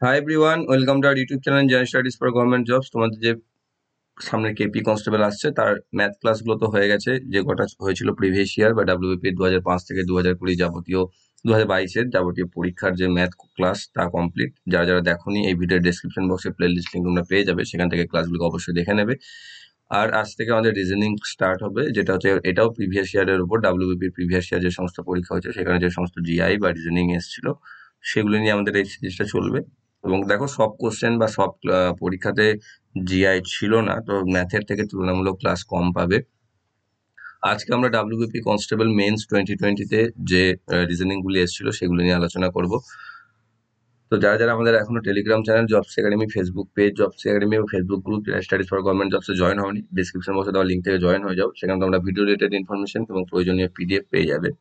Hi everyone, welcome to our YouTube channel general studies for government jobs. তোমাদের যে সামনে KP constable আসছে তার ম্যাথ ক্লাসগুলো তো হয়ে গেছে, যে কটা হয়েছিল প্রিভিয়াস ইয়ার বা ডাব্লিউবিপি 2005 থেকে 2020 যাবতীয় 2022-এর যাবতীয় পরীক্ষার যে ম্যাথ ক্লাস তা কমপ্লিট। যারা যারা দেখোনি এই ভিডিওর ডেসক্রিপশন বক্সে প্লে লিস্ট লিঙ্ক তোমরা পেয়ে যাবে, সেখান থেকে ক্লাসগুলো অবশ্যই দেখে নেবে। আর আজ থেকে আমাদের রিজনিং স্টার্ট হবে, যেটা হচ্ছে এটাও প্রিভিয়াস ইয়ারের উপর ডাব্লিউবিপির প্রিভিয়াস ইয়ার যে সমস্ত পরীক্ষা হয়েছে সেখানে যে সমস্ত জিআই বা রিজনিং এসেছিল সেগুলো নিয়ে আমাদের এই সিরিজটা চলবে। এবং দেখো, সব কোশ্চেন বা সব পরীক্ষাতে জিআই ছিল না, তো ম্যাথের থেকে তুলনামূলক ক্লাস কম পাবে। আজকে আমরা ডাব্লিউবিপি কনস্টেবল মেন্স 2020-তে যে রিজনিং গুলি এসেছিল সেগুলো নিয়ে আলোচনা করব। তো যারা যারা আমাদের এখনো Telegram channel jobs academy, Facebook page jobs academy এবং Facebook group studies for government জবসে জয়েন হয়নি, ডিসক্রিপশন বক্সে দেওয়া লিঙ্ক থেকে জয়েন হয়ে যাও। সেখানে তোমরা ভিডিও রিলেটেড ইনফরমেশন এবং প্রয়োজনীয় পিডিএফ পেয়ে যাবে।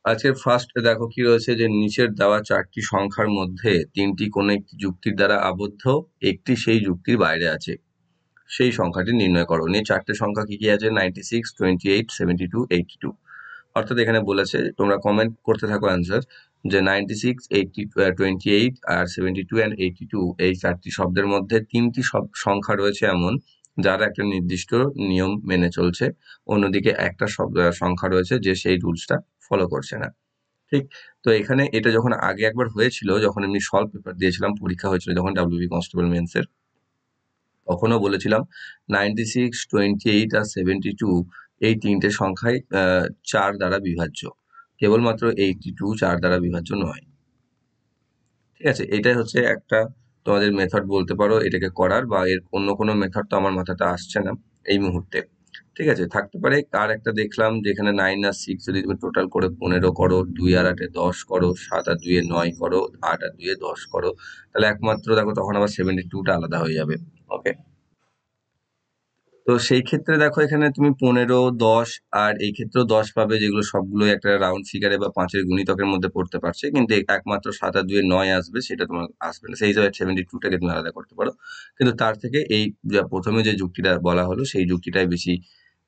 আজকের ফার্স্ট দেখো কি রয়েছে, যে নিচের দেওয়া চারটি সংখ্যার মধ্যে তিনটি কোনো একটি যুক্তির দ্বারা আবদ্ধ, একটি সেই যুক্তির বাইরে আছে, সেই সংখ্যাটি নির্ণয় করো। নিয়ে চারটে সংখ্যা কি কি আছে? 96, 28, 72, 82। অর্থাৎ এখানে বলেছে তোমরা কমেন্ট করতে থাকো অ্যান্সার, যে 96, 80, 28 আর 72 অ্যান্ড 82 এই চারটি শব্দের মধ্যে তিনটি সংখ্যা রয়েছে এমন যারা একটা নির্দিষ্ট নিয়ম মেনে চলছে, অন্যদিকে একটা সংখ্যা রয়েছে যে সেই রুলসটা ফলো করছে না। ঠিক। তো এখানে এটা যখন আগে একবার হয়েছিল, যখন এমনি সলভ পেপার দিয়েছিলাম, পরীক্ষা হয়েছিল যখন ডাব্লিউবি কনস্টেবল মেন্সের, তখনও বলেছিলাম 96, 28 আর 72 এই তিনটে সংখ্যাই 4 দ্বারা বিভাজ্য, কেবলমাত্র 82 4 দ্বারা বিভাজ্য নয়। ঠিক আছে, এটাই হচ্ছে একটা তোমাদের মেথড বলতে পারো এটাকে করার, বা এর অন্য কোনো মেথড তো আমার মাথাতে আসছে না এই মুহূর্তে। ঠিক আছে, থাকতে পারে। আর একটা দেখলাম যেখানে 9 আর 6 যদি তুমি টোটাল করে 15 করো, 2 আর 8 10 করো, 7 আর 2 9 করো, 8 আর 2 10 করো, তাহলে একমাত্র দেখো তখন আবার 72টা আলাদা হয়ে যাবে। ওকে। তো সেই ক্ষেত্রে দেখো এখানে তুমি 15, 10 আর এই ক্ষেত্রেও 10 পাবে, যেগুলো সবগুলো একটা রাউন্ড ফিগারে বা পাঁচের গুণিতকের মধ্যে পড়তে পারছে, কিন্তু একমাত্র 7 আর 2 9 আসবে, সেটা তোমার আসবে না। সেই হিসাবে 72টাকে তুমি আলাদা করতে পারো। কিন্তু তার থেকে এই প্রথমে যে যুক্তিটা বলা হলো সেই যুক্তিটাই বেশি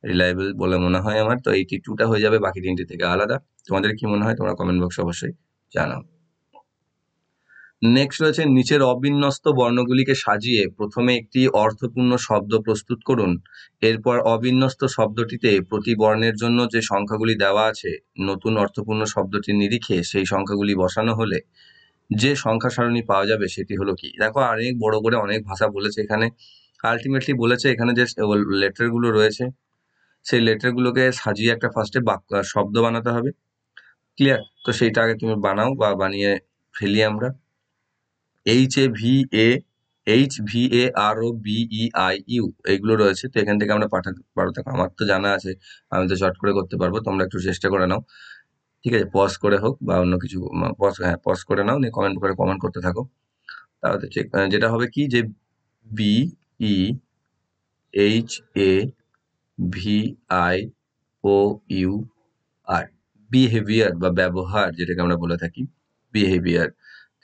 রিলায়েবল বলে মনে হয় আমার। তো 82টা হয়ে যাবে বাকি তিনটে থেকে আলাদা। তোমাদের কি মনে হয় তোমরা কমেন্ট বক্সে অবশ্যই জানাও। নেক্সট রয়েছে, নিচের অবিন্যস্ত বর্ণগুলিকে সাজিয়ে প্রথমে একটি অর্থপূর্ণ শব্দ প্রস্তুত করুন। এরপর অবিন্যস্ত শব্দটিতে প্রতি বর্ণের জন্য যে সংখ্যাগুলি দেওয়া আছে, নতুন অর্থপূর্ণ শব্দটির নিরিখে সেই সংখ্যাগুলি বসানো হলে যে সংখ্যা সারণী পাওয়া যাবে সেটি হলো কি? দেখো, অনেক বড় করে অনেক ভাষা বলেছে এখানে। আলটিমেটলি বলেছে এখানে যে লেটার গুলো রয়েছে সেই লেটার গুলোকে সাজিয়ে একটা ফার্স্টে শব্দ বানাতে হবে। ক্লিয়ার? তো সেইটা আগে তুমি বানাও বা বানিয়ে ফেলি আমরা। HAVAROBEIU এইগুলো রয়েছে, তো এখান থেকে আমরা পাঠাতে পারো। দেখো, আমার তো জানা আছে, আমি তো চট করে করতে পারবো, তোমরা একটু চেষ্টা করে নাও। ঠিক আছে, পজ করে হোক বা অন্য কিছু, পজ করে নাও, নিয়ে কমেন্ট করতে থাকো। তাহলে ঠিক যেটা হবে কি, যে BEHAVIOUR, বিহেভিয়ার বা ব্যবহার যেটাকে আমরা বলে থাকি, বিহেভিয়ার।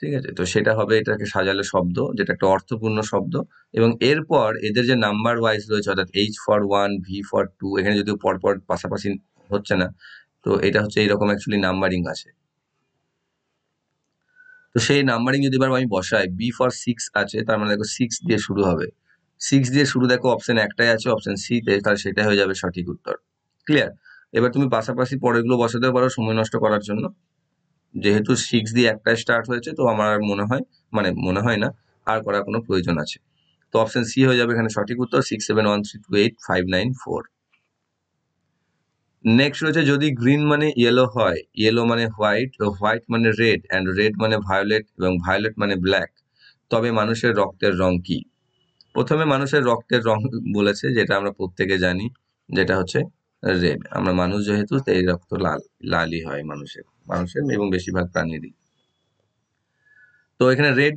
ঠিক আছে, তো সেটা হবে এটাকে সাজালে শব্দ, যেটা একটা অর্থপূর্ণ শব্দ। এবং এরপর এদের যে নাম্বার ওয়াইজ রয়েছে, অর্থাৎ H for 1, V for 2, এখানে যদিও পরপর পাশাপাশি হচ্ছে না, তো এটা হচ্ছে এইরকম অ্যাকচুয়ালি নাম্বারিং আছে। তো সেই নাম্বারিং যদি এবার আমি বসাই, B for 6 আছে, তার মানে দেখো 6 দিয়ে শুরু হবে। 6 দিয়ে শুরু, দেখো অপশন একটাই আছে, অপশন সি তে, তাহলে সেটাই হয়ে যাবে সঠিক উত্তর। ক্লিয়ার? এবার তুমি পাশাপাশি পরেরগুলো বসাতে পারো সময় নষ্ট করার জন্য। যেহেতু 6 দিয়ে একটাই স্টার্ট হয়েছে, তো আমার আর মনে হয়, মানে মনে হয় না আর করার কোনো প্রয়োজন আছে। তো অপশন সি হয়ে যাবে এখানে সঠিক উত্তর, 671328 594। নেক্সট রয়েছে, যদি গ্রিন মানে ইয়েলো হয়, ইয়েলো মানে হোয়াইট, হোয়াইট মানে রেড, অ্যান্ড রেড মানে ভায়োলেট, এবং ভায়োলেট মানে ব্ল্যাক, তবে মানুষের রক্তের রং কি? প্রথমে মানুষের রক্তের রং বলেছে, যেটা আমরা প্রত্যেকে জানি, যেটা হচ্ছে রেড। আমরা মানুষ যেহেতু, তো এই রক্ত লাল, লালই হয় মানুষের এবং বেশিরভাগ প্রাণীরই। তো এখানে রেড,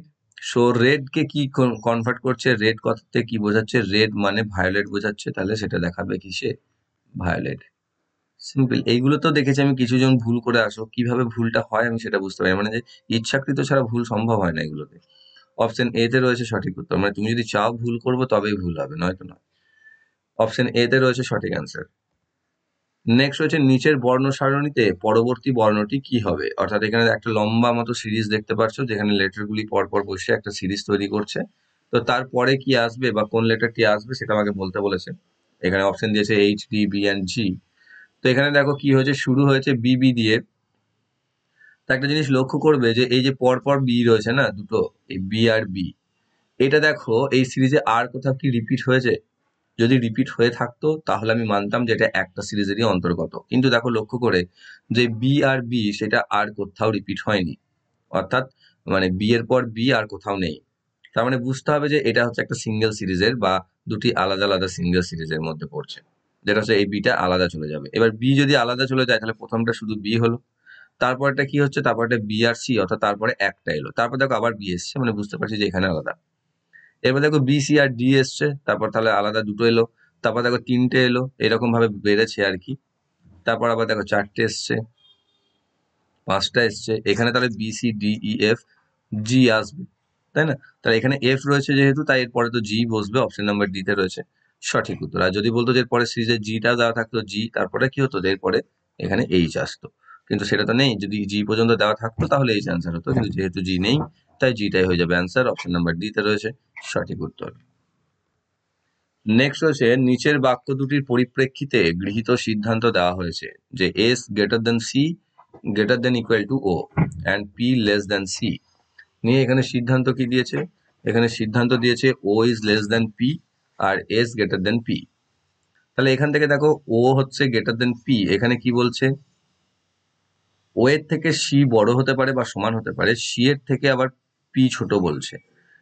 সো রেড কে কি কনভার্ট করছে, রেড কথাতে কি বোঝাচ্ছে? রেড মানে ভায়োলেট বোঝাচ্ছে, তাহলে সেটা দেখাবে কিসে? ভায়োলেট। সিম্পল। এইগুলো তো দেখেছি আমি কিছু জন ভুল করে আসো, কিভাবে ভুলটা হয় আমি সেটা বুঝতে পারি না। মানে যে ইচ্ছাকৃত ছাড়া ভুল সম্ভব হয় না এগুলোতে। অপশন এ তে রয়েছে সঠিক উত্তর, মানে তুমি যদি চাও ভুল করবো তবেই ভুল হবে, নয়তো নয়। অপশন এ তে রয়েছে সঠিক অ্যান্সার। নেক্সট হচ্ছে নিচের বর্ণ সারণীতে পরবর্তী বর্ণটি কি হবে, অর্থাৎ এখানে একটা লম্বা মতো সিরিজ দেখতে পাচ্ছ যেখানে লেটারগুলি পরপর বসে একটা সিরিজ তৈরি করছে। তো তারপরে কি আসবে বা কোন লেটারটি আসবে সেটা আমাকে বলতে বলেছে। এখানে অপশন দিয়েছে এইচ, ডি, বি অ্যান্ড জি। তো এখানে দেখো কি হয়েছে, শুরু হয়েছে বিবি দিয়ে। তো একটা জিনিস লক্ষ্য করবে যে এই যে পরপর বি রয়েছে না দুটো, এই বি আর বি, এটা দেখো এই সিরিজে আর কোথাও কি রিপিট হয়েছে? যদি রিপিট হয়ে থাকতো তাহলে আমি মানতাম যে এটা একটা সিরিজেরই অন্তর্গত, কিন্তু দেখো লক্ষ্য করে যে বি আর বি সেটা আর কোথাও রিপিট হয়নি, অর্থাৎ মানে বি এর পর বি আর কোথাও নেই। তার মানে বুঝতে হবে যে এটা হচ্ছে একটা সিঙ্গেল সিরিজের বা দুটি আলাদা আলাদা সিঙ্গেল সিরিজের মধ্যে পড়ছে, যেটা হচ্ছে এই বিটা আলাদা চলে যাবে। এবার বি যদি আলাদা চলে যায় তাহলে প্রথমটা শুধু বি হলো, তারপরটা কি হচ্ছে, তারপরটা বি আর সি, অর্থাৎ তারপরে একটা এলো, তারপর দেখো আবার বি এসছে, মানে বুঝতে পারছি যে এখানে আলাদা। এবার দেখো বি সি আর ডি এসছে, তারপর তাহলে আলাদা দুটো এলো, তারপর দেখো তিনটে এলো, এরকম ভাবে বেড়েছে আর কি। তারপর আবার দেখো চারটে এসছে, পাঁচটা এসছে, এখানে তাহলে B C D E F G আসবে, তাই না? তাহলে এখানে এফ রয়েছে যেহেতু, তাই এরপরে তো জি বসবে, অপশন নাম্বার ডি তে রয়েছে সঠিক উত্তর। আর যদি বলতো যে এরপরে সিরিজে জিটা দেওয়া থাকতো জি, তারপরে কি হতো, এরপরে এখানে এইচ আসতো, কিন্তু সেটা তো নেই। যদি জি পর্যন্ত দেওয়া থাকতো তাহলে এইচ অ্যান্সার হতো, কিন্তু যেহেতু জি নেই তাই জিটাই হয়ে যাবে অ্যান্সার, অপশন নাম্বার ডি তে রয়েছে সঠিক উত্তর। নেক্সট হচ্ছে নিচের বাক্য দুটির পরিপ্রেক্ষিতে গৃহীত সিদ্ধান্ত দেওয়া হয়েছে যে S greater than C greater than equal to O and P less than C. নিয়ে এখানে সিদ্ধান্ত কি দিয়েছে, এখানে সিদ্ধান্ত দিয়েছে O is less than P আর এস গ্রেটার দেন পি। তাহলে এখান থেকে দেখো ও হচ্ছে গ্রেটার দেন পি, এখানে কি বলছে, ও এর থেকে সি বড় হতে পারে বা সমান হতে পারে, সি এর থেকে আবার পি ছোট বলছে।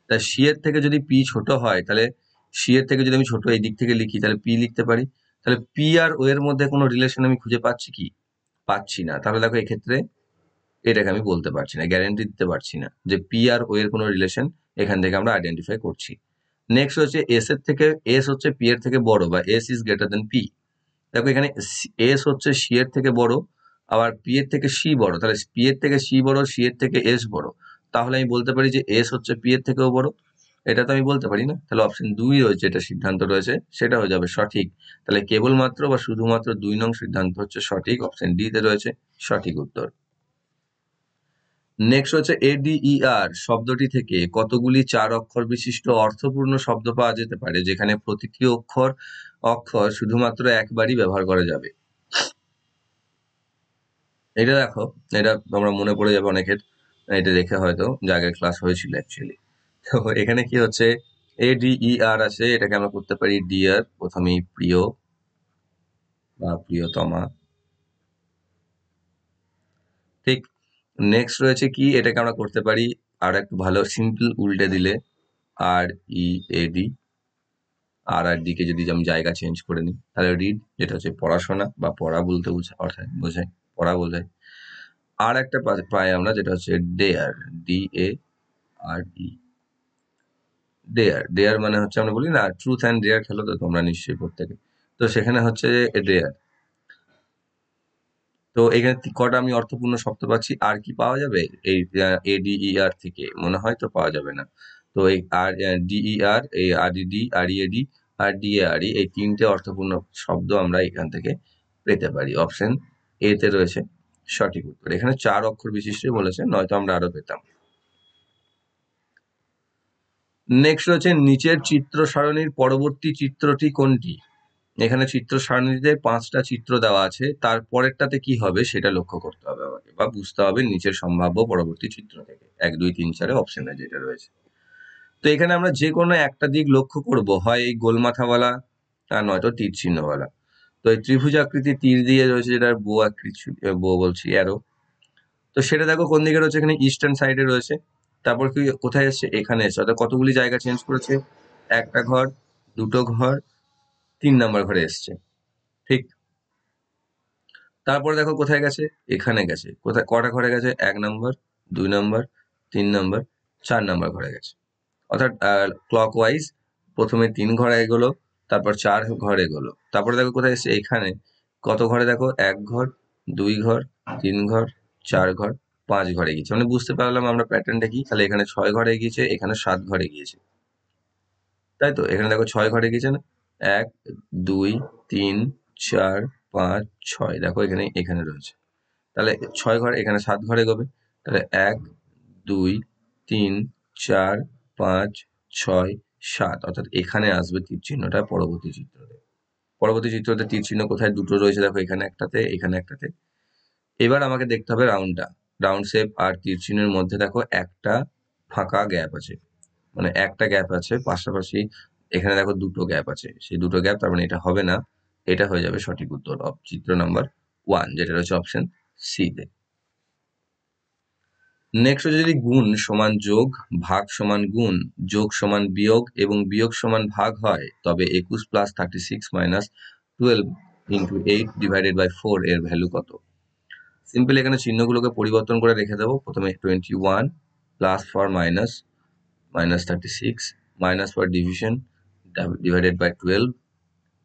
তাই সি এর থেকে যদি পি ছোট হয় তাহলে সি এর থেকে যদি আমি ছোট এই দিক থেকে লিখি তাহলে পি লিখতে পারি। তাহলে পি আর ও এর মধ্যে কোনো রিলেশন আমি খুঁজে পাচ্ছি কি? পাচ্ছি না। তাহলে দেখো এক্ষেত্রে এটাকে আমি বলতে পারছি না, গ্যারান্টি দিতে পারছি না যে পি আর ও এর কোনো রিলেশন এখান থেকে আমরা আইডেন্টিফাই করছি। নেক্সট হচ্ছে এস এর থেকে, এস হচ্ছে পি এর থেকে বড় বা S is greater than P. দেখো এখানে এস হচ্ছে সি এর থেকে বড়, আবার পি এর থেকে সি বড়, তাহলে পি এর থেকে সি বড়, সি এর থেকে এস বড়, তাহলে আমি বলতে পারি যে এস হচ্ছে পি এর থেকেও বড়। এটা তো আমি বলতে পারি না, তাহলে অপশন 2 রয়েছে, এটা সিদ্ধান্ত রয়েছে, সেটা হয়ে যাবে সঠিক। তাহলে কেবলমাত্র বা শুধুমাত্র 2 নং সিদ্ধান্ত হচ্ছে সঠিক, অপশন ডি তে রয়েছে সঠিক উত্তর। নেক্সট হচ্ছে এডিইআর শব্দটি থেকে কতগুলি 4 অক্ষর বিশিষ্ট অর্থপূর্ণ শব্দ পাওয়া যেতে পারে যেখানে প্রতিটি অক্ষর অক্ষর শুধুমাত্র একবারই ব্যবহার করা যাবে। এটা দেখো, এটা তোমরা মনে পড়ে যাবে অনেকের, এটা দেখে হয়তো যে আগের ক্লাস হয়েছিল অ্যাকচুয়ালি। তো এখানে কি হচ্ছে, এডিইআর আছে, এটাকে আমরা করতে পারি ডিয়ার, প্রথমেই প্রিয় বা প্রিয়তমা, ঠিক। নেক্সট রয়েছে কি, এটাকে আমরা করতে পারি আর একটু ভালো সিম্পল উল্টে দিলে আর ই এডি, আর আর ডি কে যদি আমি জায়গা চেঞ্জ করে নিই তাহলে রিড, যেটা হচ্ছে পড়াশোনা বা পড়া বলতে বোঝায়, পড়া বোঝায়। আর একটা পাই আমরা যেটা হচ্ছে dare, D A R E, dare. Dare মানে হচ্ছে আমরা বলি না ট্রুথ অ্যান্ড ডেয়ার, খেলো তো তোমরা নিশ্চয়ই প্রত্যেকে, তো সেখানে হচ্ছে ডেয়ার। তো এখানে কটা আমি অর্থপূর্ণ শব্দ পাচ্ছি, আর কি পাওয়া যাবে এই এডিইআর থেকে? মনে হয় তো পাওয়া যাবে না। তো এই আর ডিইআর, এই আরইডি, আরইএডি আর ডিএআরই, এই তিনটে অর্থপূর্ণ শব্দ আমরা এখান থেকে পেতে পারি। অপশন এ তে রয়েছে সঠিক উত্তর। এখানে 4 অক্ষর বিশিষ্ট বলেছে, নয়তো আমরা আরো পেতাম। নেক্সট হচ্ছে নিচের চিত্র সারণীর পরবর্তী চিত্রটি কোনটি? এখানে চিত্র সারণীতে 5টা চিত্র দেওয়া আছে, তারপরেরটাতে কি হবে সেটা লক্ষ্য করতে হবে আমাকে, বা বুঝতে হবে নিচের সম্ভাব্য পরবর্তী চিত্র থেকে 1 2 3 4 অপশনে যেটা রয়েছে। তো এখানে আমরা যে কোনো একটা দিক লক্ষ্য করব, হয় এই গোলমাথাওয়ালা আর নয়তো তীর চিহ্নওয়ালা। তো এই ত্রিভুজাকৃতি তীর দিয়ে রয়েছে, যেটা বো আকৃতি, বো বলছি অ্যারো। তো সেটা দেখো কোন দিকে রয়েছে, এখানে ইস্টার্ন সাইডে রয়েছে। তারপর কি কোথায় এসছে, এখানে এসছে, অর্থাৎ কতগুলি জায়গা চেঞ্জ করেছে, একটা ঘর, দুটো ঘর, 3 নাম্বার ঘরে এসছে, ঠিক। তারপরে দেখো কোথায় গেছে, এখানে গেছে, কোথায় কটা ঘরে গেছে, 1 নাম্বার, 2 নাম্বার, 3 নাম্বার, 4 নাম্বার ঘরে গেছে। অর্থাৎ ক্লক ওয়াইজ প্রথমে 3 ঘরে এগোলো, তারপর 4 ঘরে এগোলো, তারপরে দেখো কোথায় এসছে, এখানে কত ঘরে দেখো, 1 ঘর, 2 ঘর, 3 ঘর, 4 ঘর, 5 ঘরে গিয়েছে। মানে বুঝতে পারলাম আমরা প্যাটার্নটা কি, তাহলে এখানে 6 ঘরে গিয়েছে, এখানে 7 ঘরে গিয়েছে, তাই তো। এখানে দেখো 6 ঘরে গিয়েছে না, 1 2 3 4 5 6 দেখো এখানে রয়েছে, তাহলে 6 ঘর এখানে 7 ঘরে এগোবে, তাহলে 1 2 3 4 5 6 7, অর্থাৎ এখানে আসবে তীর চিহ্নটা পরবর্তী চিত্রতে তীর চিহ্ন কোথায় দুটো রয়েছে দেখো, এখানে একটাতে। এবার আমাকে দেখতে হবে রাউন্ড শেপ আর তীর চিহ্নের মধ্যে দেখো একটা ফাঁকা গ্যাপ আছে, মানে একটা গ্যাপ আছে পাশাপাশি, এখানে দেখো দুটো গ্যাপ আছে, সেই দুটো গ্যাপ, তার মানে এটা হবে না, এটা হয়ে যাবে সঠিক উত্তর চিত্র নাম্বার 1, যেটা রয়েছে অপশন সি তে। নেক্সট হচ্ছে যদি গুণ সমান যোগ, ভাগ সমান গুণ, যোগ সমান বিয়োগ এবং বিয়োগ সমান ভাগ হয়, তবে 21 + 36 - 12 × 8 / 4 এর ভ্যালু কত? সিম্পল এখানে চিহ্নগুলোকে পরিবর্তন করে রেখে দেবো। প্রথমে 21 plus four minus, -36 minus four division divided by 12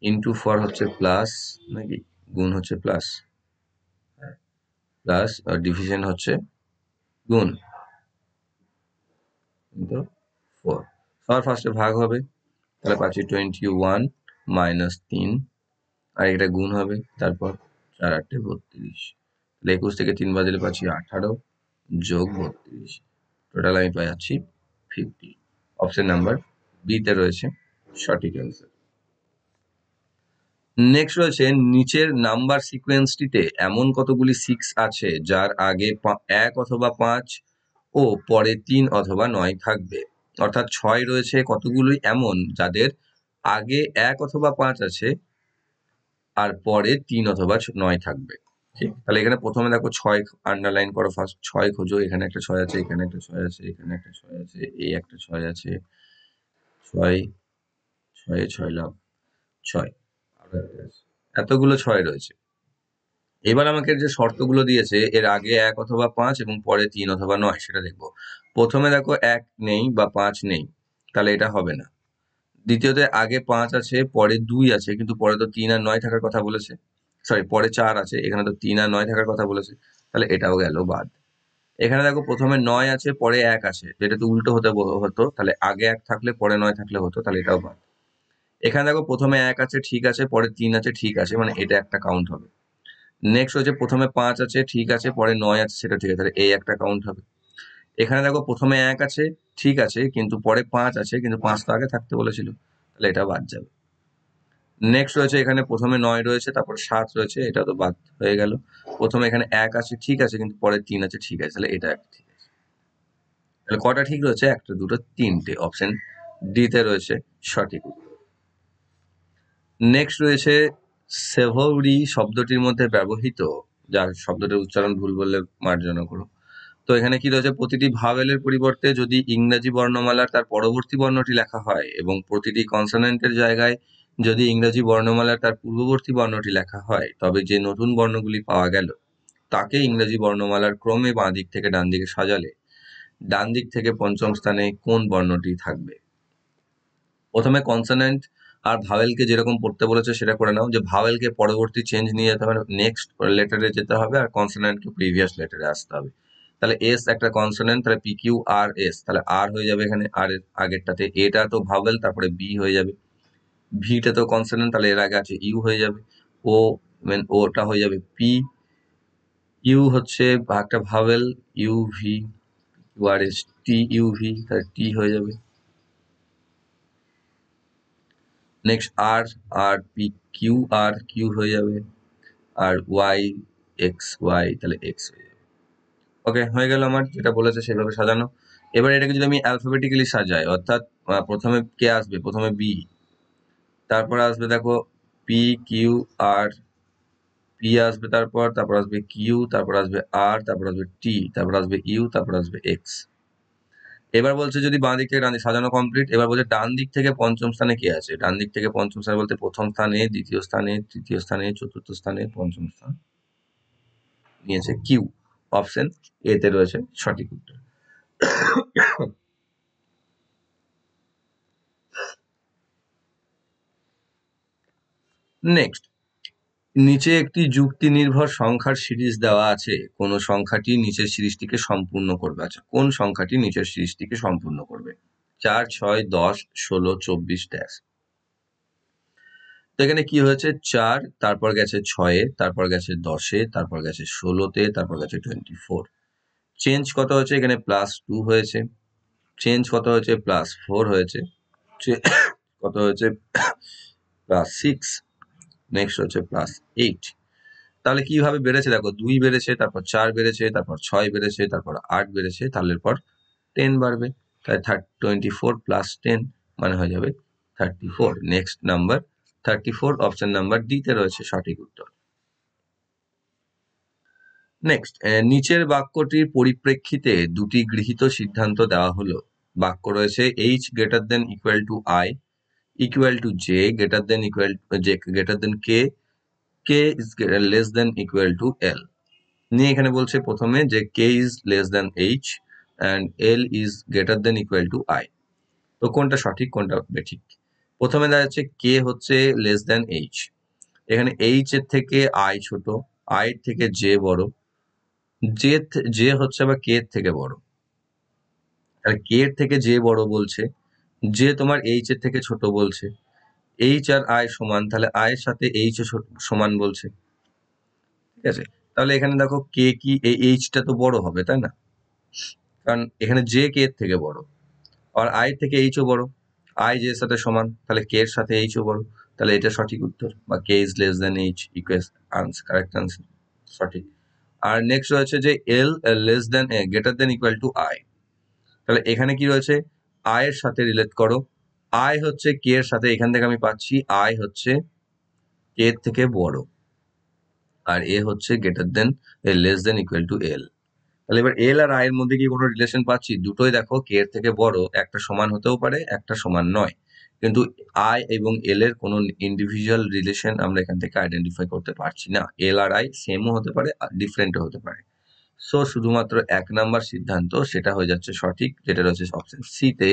into four হচ্ছে প্লাস, নাকি গুণ হচ্ছে প্লাস, প্লাস ডিভিশন হচ্ছে গুণ, কিন্তু 4 সবার ফার্স্টে ভাগ হবে, তাহলে পাচ্ছি 21 - 3, আর এটা গুণ হবে, তারপর 4 × 8 = 32, তাহলে 21 থেকে 3 বাদ দিলে পাচ্ছি 18 যোগ 32, টোটাল আমি পাচ্ছি 50। অপশন নাম্বার বি তে রয়েছে সঠিক অ্যান্সার। নেক্সট রয়েছে নিচের নাম্বার সিকোয়েন্সটিতে এমন কতগুলি 6 আছে যার আগে 1 অথবা 5 ও পরে 3 অথবা 9 থাকবে, অর্থাৎ 6 রয়েছে কতগুলি এমন যাদের আগে 1 অথবা 5 আছে আর পরে 3 অথবা 9 থাকবে। ঠিক, তাহলে এখানে প্রথমে দেখো 6 আন্ডারলাইন করো, ফার্স্ট 6 খোঁজো, এখানে একটা 6 আছে, এখানে একটা 6 আছে, এখানে একটা 6 আছে, এই একটা 6 আছে, 6 6 6 লাভ 6, আরো একটা আছে, এতগুলো 6 রয়েছে। এবার আমাকে যে শর্তগুলো দিয়েছে এর আগে 1 অথবা 5 এবং পরে 3 অথবা 9 সেটা দেখবো। প্রথমে দেখো 1 নেই বা 5 নেই, তাহলে এটা হবে না। দ্বিতীয়তে আগে 5 আছে, পরে 2 আছে, কিন্তু পরে তো 3 আর 9 থাকার কথা বলেছে, সরি পরে 4 আছে, এখানে তো 3 আর 9 থাকার কথা বলেছে, তাহলে এটাও গেল বাদ। এখানে দেখো প্রথমে 9 আছে, পরে 1 আছে, যেটা তো উল্টো হতো, তাহলে আগে 1 থাকলে পরে 9 থাকলে হতো, তাহলে এটাও বাদ। এখানে দেখো প্রথমে 1 আছে ঠিক আছে, পরে 3 আছে ঠিক আছে, মানে এটা একটা কাউন্ট হবে। নেক্সট হচ্ছে প্রথমে 5 আছে ঠিক আছে, পরে 9 আছে সেটা ঠিক আছে, তাহলে এই একটা কাউন্ট হবে। এখানে দেখো প্রথমে 1 আছে ঠিক আছে, কিন্তু পরে 5 আছে, কিন্তু 5 তো আগে থাকতে বলেছিল, তাহলে এটা বাদ যাবে। নেক্সট রয়েছে এখানে প্রথমে 9 রয়েছে, তারপর 7 রয়েছে, এটা তো বাদ হয়ে গেল। প্রথমে এখানে 1 আছে ঠিক আছে, কিন্তু পরে 3 আছে ঠিক আছে, তাহলে এটা একটা ঠিক আছে। তাহলে কটা ঠিক রয়েছে? একটা, দুটো, তিনটে। অপশন ডি তে রয়েছে সঠিক উত্তর। নেক্সট রয়েছে সেভরি শব্দটির মধ্যে ব্যবহৃত, যার শব্দটির উচ্চারণ ভুল বললে মার্জনা করো। তো এখানে কি রয়েছে, প্রতিটি ভাওয়েলের পরিবর্তে যদি ইংরেজি বর্ণমালার তার পরবর্তী বর্ণটি লেখা হয় এবং প্রতিটি কনসোনেন্টের জায়গায় যদি ইংরেজি বর্ণমালার তার পূর্ববর্তী বর্ণটি লেখা হয়, তবে যে নতুন বর্ণগুলি পাওয়া গেল তাকে ইংরেজি বর্ণমালার ক্রমে বাঁ দিক থেকে ডান দিকে সাজালে ডান দিক থেকে পঞ্চম স্থানে কোন বর্ণটি থাকবে? প্রথমে কনসোনেন্ট আর ভাওয়েলকে যেরকম পড়তে বলেছে সেটা করে নাও, যে ভাওয়েলকে পরবর্তী চেঞ্জ নিয়ে যেতে হবে, নেক্সট লেটারে যেতে হবে, আর কনসোনেন্টকে প্রিভিয়াস লেটারে আসতে হবে। তাহলে এস একটা কনসোনেন্ট, তাহলে পি কিউ আর এস, তাহলে আর হয়ে যাবে এখানে, আর এর আগেরটাতে এটা তো ভাওয়েল, তারপরে বি হয়ে যাবে, ভিটা তো কনসোনেন্ট, তাহলে এর আগে আছে ইউ হয়ে যাবে, ও ওটা হয়ে যাবে পি, ইউ হচ্ছে একটা vowel, U V, U R S, T U V, তাহলে টি হয়ে যাবে। Next R, R P Q, R Q হয়ে যাবে, আর ওয়াই এক্স ওয়াই, তাহলে এক্স হয়ে যাবে। ওকে, হয়ে গেল আমার যেটা বলেছে সেভাবে সাজানো। এবার এটাকে যদি আমি অ্যালফাবেটিক্যালি সাজাই, অর্থাৎ প্রথমে কে আসবে, প্রথমে বি, তারপর আসবে দেখো পি কিউ আর, পি আসবে, তারপর আসবে কিউ, তারপর আসবে আর, তারপর আসবে টি, তারপর আসবে ইউ, তারপর আসবে এক্স। এবার বলছে যদি বাঁ দিক থেকে ডান দিক সাজানো কমপ্লিট, এবার বলছে ডান দিক থেকে পঞ্চম স্থানে কে আছে। ডান দিক থেকে পঞ্চম স্থানে বলতে প্রথম স্থানে, দ্বিতীয় স্থানে, তৃতীয় স্থানে, চতুর্থ স্থানে, পঞ্চম স্থান নিয়েছে কিউ। অপশন এ তে রয়েছে সঠিক উত্তর। নেক্সট, নিচে একটি যুক্তি নির্ভর সংখ্যার সিরিজ দেওয়া আছে, কোন সংখ্যাটি নিচের সিরিজটিকে সম্পূর্ণ করবে। আচ্ছা, কোন সংখ্যাটি নিচের সিরিজটিকে সম্পূর্ণ করবে? 4 6 10 16 24 ড্যাশ। তো এখানে কি হয়েছে 4, তারপর গেছে 6-এ, তারপর গেছে 10-এ, তারপর গেছে 16-তে, তারপর গেছে 24। চেঞ্জ কত হয়েছে এখানে +2 হয়েছে, চেঞ্জ কত হয়েছে +4 হয়েছে, কত হয়েছে +6, নেক্সট হচ্ছে +8। তাহলে কিভাবে বেড়েছে দেখো, 2 বেড়েছে, তারপর 4 বেড়েছে, তারপর 6 বেড়েছে, তারপর 8 বেড়েছে, তাহলে পর 10 বাড়বে। তাই 24 + 10 মানে হয়ে যাবে 34। Next number 34, option number D তে রয়েছে সঠিক উত্তর। নেক্সট, নিচের বাক্যটির পরিপ্রেক্ষিতে দুটি গৃহীত সিদ্ধান্ত দেওয়া হলো। বাক্য রয়েছে H greater than equal to I, equal to J greater than equal J greater than K, K is less than equal to L. নিয়ে এখানে বলছে প্রথমে যে K is less than H and L is greater than equal to I. তো কোনটা সঠিক কোনটা বেঠিক? প্রথমে দেখা যাচ্ছে কে হচ্ছে লেস দেন এইচ, এখানে এইচ এর থেকে আই ছোট, আই এর থেকে জে বড়, জে হচ্ছে আবার কে এর থেকে বড়। তাহলে কে এর থেকে জে বড় বলছে, জে তোমার এইচ এর থেকে ছোট বলছে, এইচ আর আই সমান, তাহলে আই এর সাথে এইচ ও সমান বলছে। ঠিক আছে, তাহলে এখানে দেখো কে কি এই এইচটা তো বড় হবে তাই না, কারণ এখানে জে কে এর থেকে বড়, আর আই থেকে এইচ ও বড়, আই জে এর সাথে সমান, তাহলে কে এর সাথে এইচ ও বড়, তাহলে এটা সঠিক উত্তর, বা K is less than H equals answer, correct answer, সঠিক। আর নেক্সট রয়েছে যে L less than greater than equal to I, তাহলে এখানে কি রয়েছে আই এর সাথে রিলেট করো, আই হচ্ছে কে এর সাথে, এখান থেকে আমি পাচ্ছি আই হচ্ছে কে এর থেকে বড়, আর এ হচ্ছে greater than less than equal to L. তাহলে এবার এল আর আই এর মধ্যে কি কোনো রিলেশন পাচ্ছি? দুটোই দেখো কে এর থেকে বড়, একটা সমান হতেও পারে একটা সমান নয়, কিন্তু আই এবং এল এর কোনো ইন্ডিভিজুয়াল রিলেশন আমরা এখান থেকে আইডেন্টিফাই করতে পারছি না। এল আর আই সেমও হতে পারে ডিফারেন্টও হতে পারে। সো শুধুমাত্র 1 নাম্বার সিদ্ধান্ত সেটা হয়ে যাচ্ছে সঠিক, যেটা রয়েছে অপশন সি তে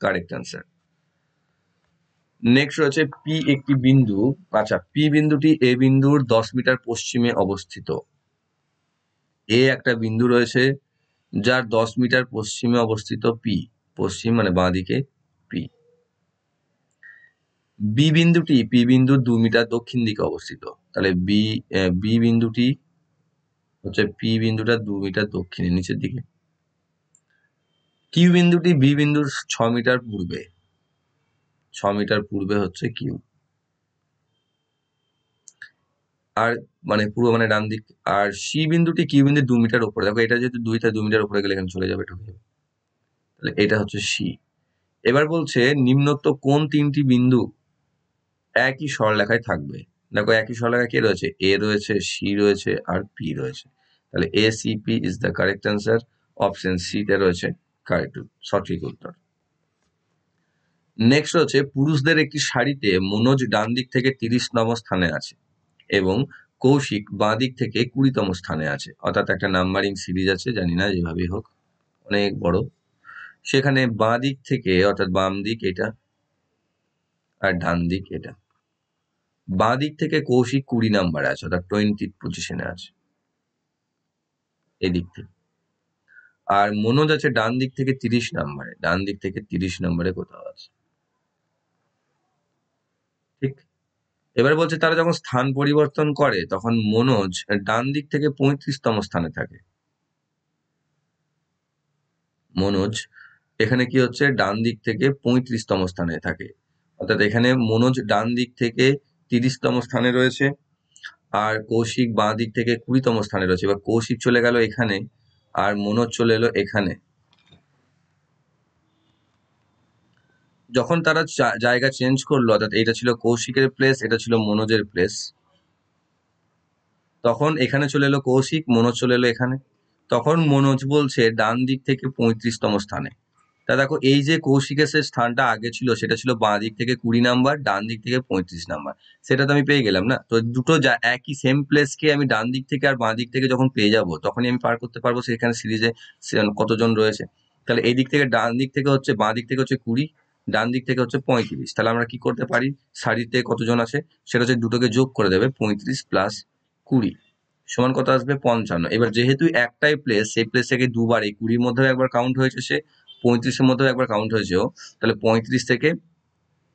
কারেক্ট আনসার। নেক্সট রয়েছে পি একটি বিন্দু, আচ্ছা পি বিন্দুটি এ বিন্দুর 10 মিটার পশ্চিমে অবস্থিত। এ একটা বিন্দু রয়েছে যার 10 মিটার পশ্চিমে অবস্থিত পি, পশ্চিম মানে বাঁ দিকে পি। বি বিন্দুটি পি বিন্দুর 2 মিটার দক্ষিণ দিকে অবস্থিত, তাহলে বি বিন্দুটি হচ্ছে পি বিন্দুটা 2 মিটার দক্ষিণে নিচের দিকে। কিউ বিন্দুটি বি বিন্দুর 6 মিটার পূর্বে, 6 মিটার পূর্বে হচ্ছে কিউ, আর মানে পূর্ব মানে ডান দিক। আর সি বিন্দুটি কিউ বিন্দুর 2 মিটার উপরে, দেখো এটা যেহেতু 2 2 মিটার উপরে গেলে এখানে চলে যাবে, ঢুকে যাবে, তাহলে এটা হচ্ছে সি। এবার বলছে নিম্নোক্ত কোন 3টি বিন্দু একই সরলরেখায় থাকবে? দেখো একই সরলরেখায় কে রয়েছে? এ রয়েছে, সি রয়েছে, আর পি রয়েছে, তাহলে A C P is the correct answer, option C তে রয়েছে কারেক্ট সঠিক উত্তর। নেক্সট হচ্ছে পুরুষদের একটি সারিতে মনোজ ডান দিক থেকে 30তম স্থানে আছে এবং কৌশিক বাঁ দিক থেকে 20তম স্থানে আছে, অর্থাৎ একটা নাম্বারিং সিরিজ আছে, জানি না যেভাবেই হোক অনেক বড়। সেখানে বাঁ দিক থেকে অর্থাৎ বাম দিক এটা আর ডান দিক এটা, বাঁ দিক থেকে কৌশিক 20 নাম্বারে আছে, অর্থাৎ 20 পজিশনে আছে এদিক থেকে, আর মনোজ আছে ডান দিক থেকে 30 নাম্বারে, ডান দিক থেকে 30 নাম্বারে কোথাও আছে। ঠিক, এবার বলছে তারা যখন স্থান পরিবর্তন করে তখন মনোজ ডান দিক থেকে 35তম স্থানে থাকে। মনোজ এখানে কি হচ্ছে ডান দিক থেকে 35তম স্থানে থাকে, অর্থাৎ এখানে মনোজ ডান দিক থেকে 30তম স্থানে রয়েছে, আর কৌশিক বাঁ দিক থেকে 20তম স্থানে রয়েছে। এবার কৌশিক চলে গেল এখানে আর মনোজ চলে এলো এখানে। যখন তারা জায়গা চেঞ্জ করলো, অর্থাৎ এটা ছিল কৌশিকের প্লেস, এটা ছিল মনোজের প্লেস, তখন এখানে চলে এলো কৌশিক, মনোজ চলে এলো এখানে, তখন মনোজ বলছে ডান দিক থেকে 35তম স্থানে। তা দেখো এই যে কৌশিকের সে স্থানটা আগে ছিল সেটা ছিল বাঁ দিক থেকে 20 নাম্বার, ডান দিক থেকে 35 নাম্বার, সেটা তো আমি পেয়ে গেলাম না। তো দুটো একই সেম প্লেসকে আমি ডান দিক থেকে আর বাঁ দিক থেকে যখন পেয়ে যাব তখনই আমি পার করতে পারবো সেখানে সিরিজে কতজন রয়েছে। তাহলে এই দিক থেকে ডান দিক থেকে হচ্ছে, বাঁ দিক থেকে হচ্ছে 20, ডান দিক থেকে হচ্ছে 35, তাহলে আমরা কি করতে পারি সারিতে কতজন আছে সেটা হচ্ছে দুটোকে যোগ করে দেবে, 35 + 20 সমান কত আসবে 55। এবার যেহেতু একটাই প্লেস, সেই প্লেস থেকে দুবার, এই 20 মধ্যেও একবার কাউন্ট হয়েছে, সে 35 মধ্যেও একবার কাউন্ট হয়েছে, তাহলে 35 থেকে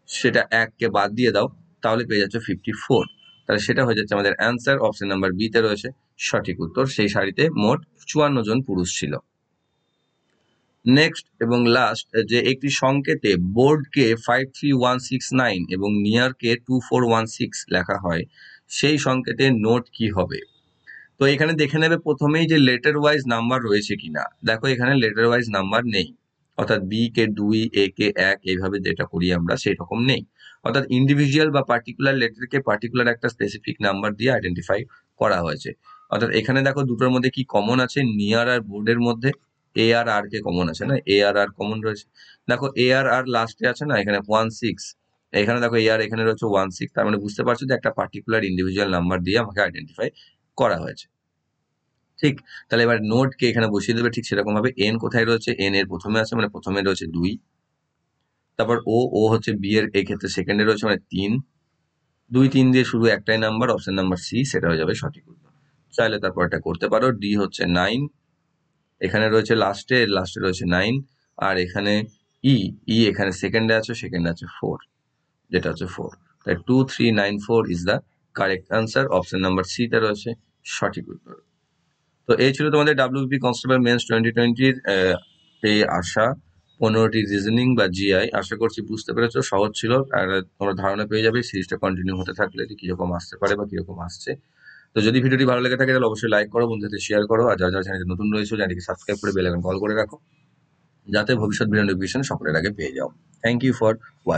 সেটা 1 কে বাদ দিয়ে দাও, তাহলে পেয়ে যাচ্ছে 54। তাহলে সেটা হয়ে যাচ্ছে আমাদের অ্যান্সার। অপশন নাম্বার বি তে রয়েছে সঠিক উত্তর। সেই সারিতে মোট 54 জন পুরুষ ছিল। নেক্সট এবং লাস্ট, যে একটি সংকেতে বোর্ডকে 53169 এবং নিয়ারকে 2416 লেখা হয়, সেই সংকেতের নোট কি হবে? তো এখানে দেখে নেবে প্রথমেই যে লেটার ওয়াইজ নাম্বার রয়েছে কিনা। দেখো এখানে লেটার ওয়াইজ নাম্বার নেই, অর্থাৎ বি কে 2, এ কে 1, এইভাবে যেটা করি আমরা সেই রকম নেই। অর্থাৎ ইন্ডিভিজুয়াল বা পার্টিকুলার লেটারকে পার্টিকুলার একটা স্পেসিফিক নাম্বার দিয়ে আইডেন্টিফাই করা হয়েছে। অর্থাৎ এখানে দেখো দুটোর মধ্যে কি কমন আছে, নিয়ার আর বোর্ডের মধ্যে এ আর আর কে কমন আছে না, এ আর আর কমন রয়েছে। দেখো এ আর আর লাস্টে আছে না, এখানে 16, এখানে দেখো এ আর এখানে রয়েছে 16, তার মানে বুঝতে পারছো যে একটা পার্টিকুলার ইন্ডিভিজুয়াল নাম্বার দিয়ে আমাকে আইডেন্টিফাই করা হয়েছে। ঠিক, তাহলে এবার নোট কে এখানে বসিয়ে দেবে ঠিক সেরকম ভাবে। এন কোথায় রয়েছে, এন এর প্রথমে আছে মানে প্রথমে রয়েছে 2, তারপর ও হচ্ছে বি এর এক্ষেত্রে সেকেন্ডে রয়েছে মানে 3, 2 3 দিয়ে শুরু একটাই নাম্বার, অপশন নাম্বার সি, সেটা হয়ে যাবে সঠিক উত্তর। চাইলে তারপর এটা করতে পারো। ডি হচ্ছে 9, এখানে রয়েছে লাস্টে রয়েছে 9, আর এখানে ই এখানে সেকেন্ডে আছে, সেকেন্ডে আছে 4, যেটা হচ্ছে 4। তাই 2394 is the correct answer. Option number C তে রয়েছে সঠিক উত্তর। তো এই ছিল তোমাদের ডাব্লিউবিপি কনস্টেবল মেন্স 2020 তে আসা 15টি রিজনিং বা জিআই। আশা করছি বুঝতে পেরেছো, সহজ ছিল। আর তোমরা ধারণা পেয়ে যাবে সিরিজটা কন্টিনিউ হতে থাকলে যে কিরকম আসতে পারে বা কিরকম আসছে। তো যদি ভিডিওটি ভালো লেগে থাকে তাহলে অবশ্যই লাইক করো, বন্ধুদের শেয়ার করো, আর যারা যারা চ্যানেলে নতুন রয়েছে চ্যানেলটিকে সাবস্ক্রাইব করে বেল আইকন কল করে রাখো, যাতে ভবিষ্যৎ ভিডিও নোটিফিকেশন সকলের আগে পেয়ে যাও। Thank you for watching.